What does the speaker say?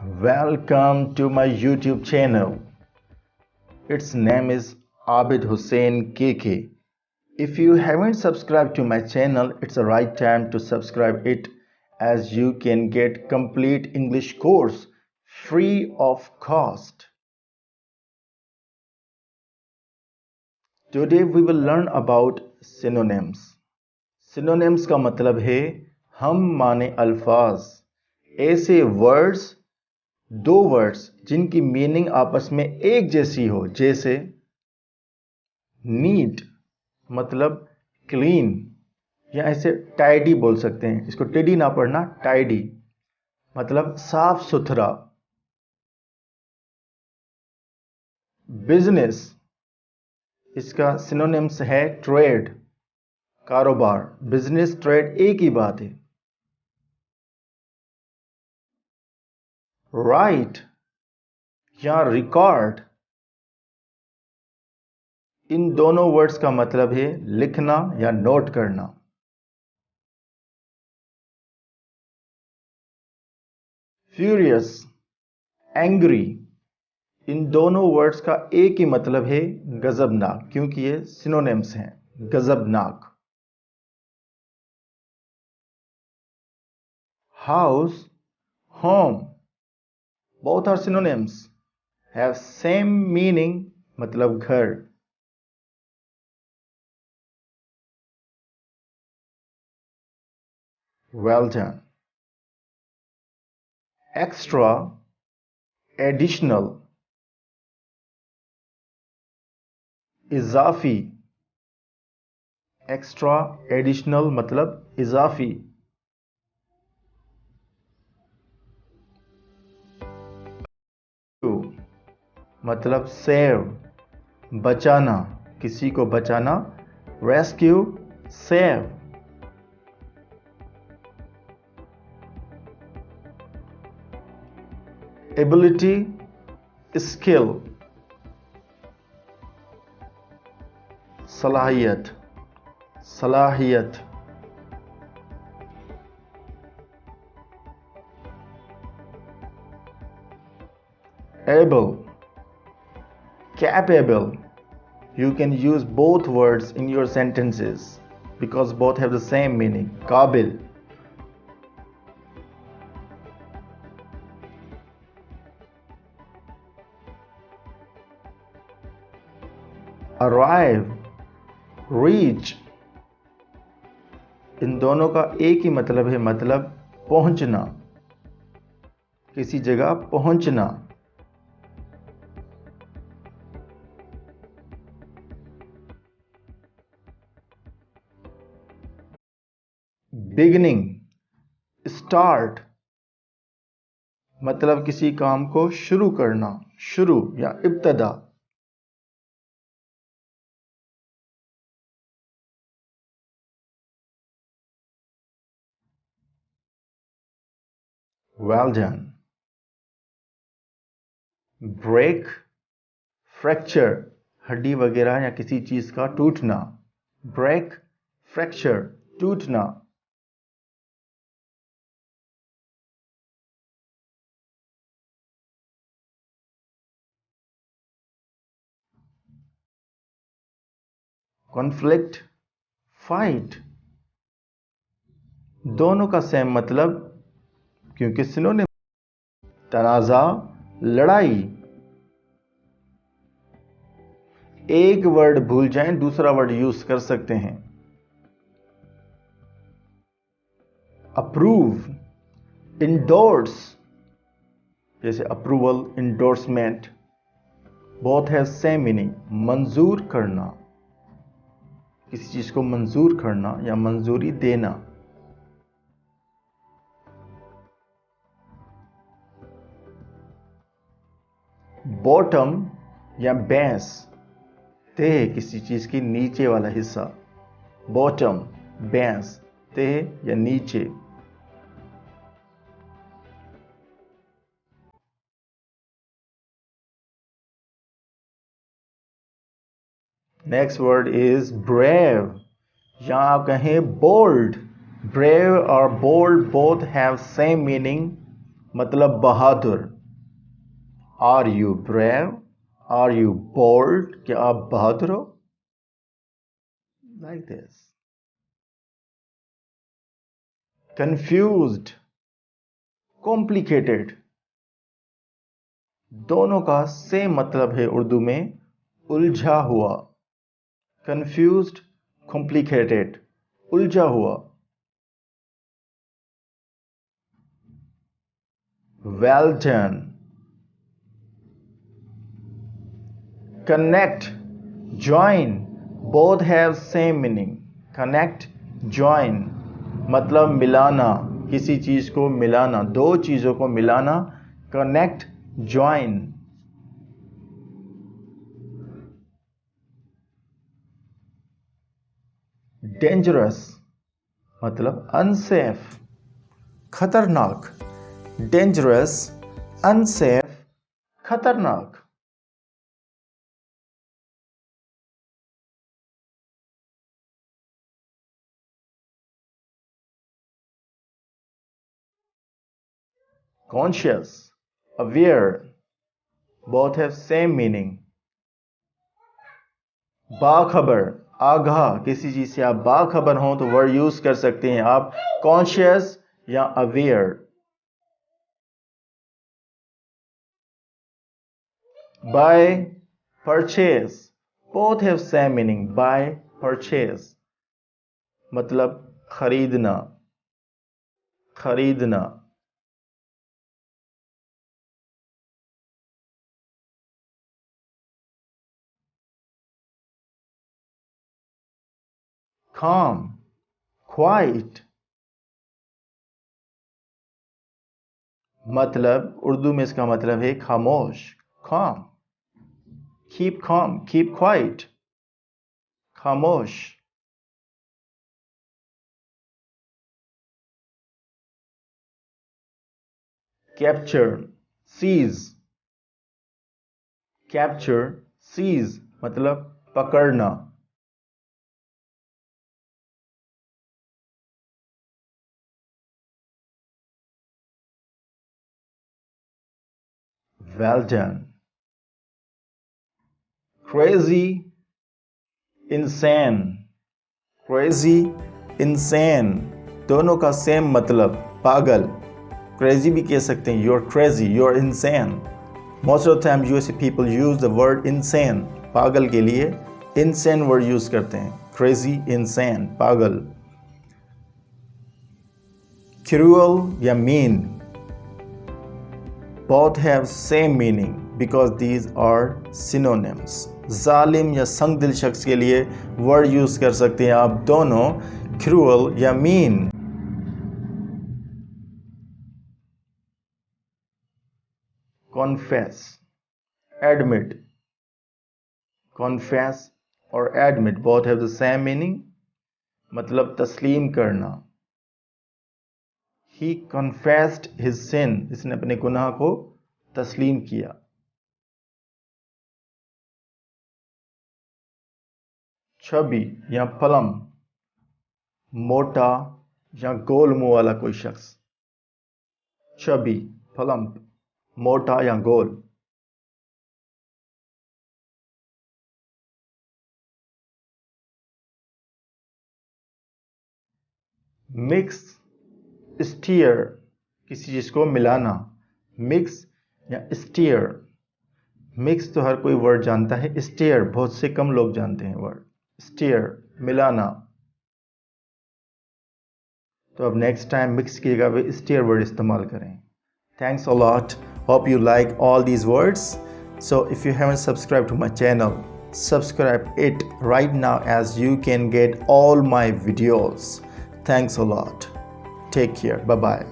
Welcome to my YouTube channel. Its name is Abid Hussein KK. If you haven't subscribed to my channel, it's the right time to subscribe it, as you can get complete English course free of cost. Today we will learn about synonyms. Synonyms का मतलब है हम माने अल्फाज, ऐसे words, दो words जिनकी meaning आपस में एक जैसी हो, जैसे नीट मतलब क्लीन, या ऐसे टाइडी बोल सकते हैं, इसको टेडी ना पढ़ना, टाइडी मतलब साफ सुथरा। बिजनेस, इसका सिनोनिम्स है ट्रेड, कारोबार। बिजनेस ट्रेड एक ही बात है। राइट या रिकॉर्ड, इन दोनों वर्ड्स का मतलब है लिखना या नोट करना। फ्यूरियस, एंग्री, इन दोनों वर्ड्स का एक ही मतलब है गजबनाक, क्योंकि ये सिनोनिम्स हैं, गजबनाक। House, home, both are synonyms, have same meaning, मतलब घर। Well done. Extra, additional, इजाफी, एक्स्ट्रा एडिशनल मतलब इजाफी। मतलब सेव, बचाना, किसी को बचाना, रेस्क्यू, सेव। एबिलिटी, स्किल, सलाहियत, सलाहियत। Able, capable. You can use both words in your sentences because both have the same meaning. Qabil. Arrive, reach. इन दोनों का एक ही मतलब है, मतलब पहुंचना, किसी जगह पहुंचना। बिगिनिंग, स्टार्ट, मतलब किसी काम को शुरू करना, शुरू या इब्तदा। Well done. ब्रेक, फ्रैक्चर, हड्डी वगैरह या किसी चीज का टूटना। ब्रेक, फ्रैक्चर, टूटना। कॉन्फ्लिक्ट, फाइट, दोनों का सेम मतलब, क्योंकि सिनोनिम। तनाजा, लड़ाई। एक वर्ड भूल जाएं, दूसरा वर्ड यूज कर सकते हैं। अप्रूव, इंडोर्स, जैसे approval, endorsement, both have same meaning. मंजूर करना, किसी चीज को मंजूर करना या मंजूरी देना। बॉटम या बेस, तह, किसी चीज की नीचे वाला हिस्सा। बॉटम, बेस, तह या नीचे। नेक्स्ट वर्ड इज ब्रेव, या आप कहें बोल्ड। ब्रेव और bold both have same meaning, मतलब बहादुर। Are you brave, are you bold, क्या आप बहादुर हो? Like this. कंफ्यूज्ड, कॉम्प्लिकेटेड, दोनों का सेम मतलब है उर्दू में उलझा हुआ। कंफ्यूज्ड, कॉम्प्लिकेटेड, उलझा हुआ। Well done. Connect, join, both have same meaning. Connect, join मतलब मिलाना, किसी चीज को मिलाना, दो चीजों को मिलाना। Connect, join. डेंजरस मतलब अनसेफ, खतरनाक। डेंजरस, अनसेफ, खतरनाक। Conscious, aware, both have same meaning. बाखबर, आगाह, किसी चीज से आप बाखबर हो तो वर्ड यूज कर सकते हैं आप कॉन्शियस या aware. Buy, purchase, both have same meaning. Buy, purchase मतलब खरीदना, खरीदना। calm, quiet मतलब उर्दू में इसका मतलब है खामोश। calm, keep calm, keep quiet, खामोश। कैप्चर, सीज, कैप्चर, सीज मतलब पकड़ना। Well done. क्रेजी, इंसैन, क्रेजी, इंसैन दोनों का सेम मतलब पागल। क्रेजी भी कह सकते हैं, you are crazy, you are insane. Most of the time USA people use the word insane, पागल के लिए इंसैन वर्ड यूज करते हैं। क्रेजी, इंसैन, पागल। क्रूअल या mean, both have same meaning because these are synonyms. जालिम या संगदिल शख्स के लिए वर्ड यूज कर सकते हैं आप दोनों, क्रूअल या मीन। कॉन्फेस, एडमिट, कॉन्फेस और admit both have the same meaning मतलब तस्लीम करना। He confessed his sin, इसने अपने गुनाह को तस्लीम किया। छवि या पलम, मोटा या गोल मुंह वाला कोई शख्स। छवि, पलम, मोटा या गोल। मिक्स, स्टीयर, किसी चीज को मिलाना। मिक्स या स्टीयर, मिक्स तो हर कोई वर्ड जानता है, स्टीयर बहुत से कम लोग जानते हैं वर्ड। स्टीयर, मिलाना। तो अब नेक्स्ट टाइम मिक्स की जगह पे स्टीयर वर्ड इस्तेमाल करें। Thanks a lot, hope you like all these words. So if you haven't subscribed to my channel, subscribe it right now as you can get all my videos. Thanks a lot. Take care. Bye bye.